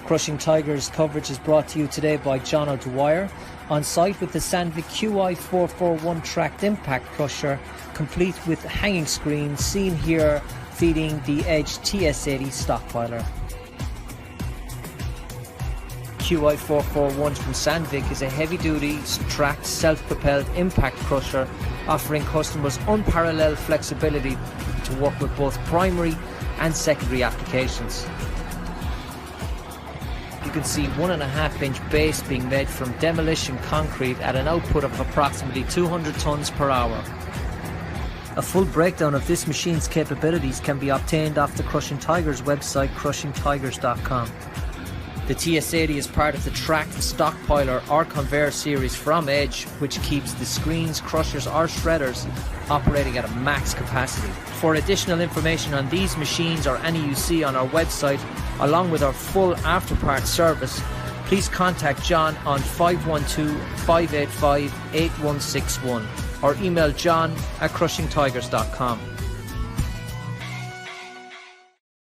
Crushing Tigers coverage is brought to you today by John O'Dwyer, on site with the Sandvik QI441 tracked impact crusher, complete with hanging screens seen here feeding the Edge TS80 stockpiler. QI441 from Sandvik is a heavy-duty, tracked, self-propelled impact crusher offering customers unparalleled flexibility to work with both primary and secondary applications. You can see 1.5 inch base being made from demolition concrete at an output of approximately 200 tons per hour. A full breakdown of this machine's capabilities can be obtained off the Crushing Tigers website, crushingtigers.com. The TS80 is part of the tracked stockpiler or conveyor series from Edge, which keeps the screens, crushers or shredders operating at a max capacity. For additional information on these machines or any you see on our website, along with our full afterpart service, please contact John on 512-585-8161 or email john@crushingtigers.com.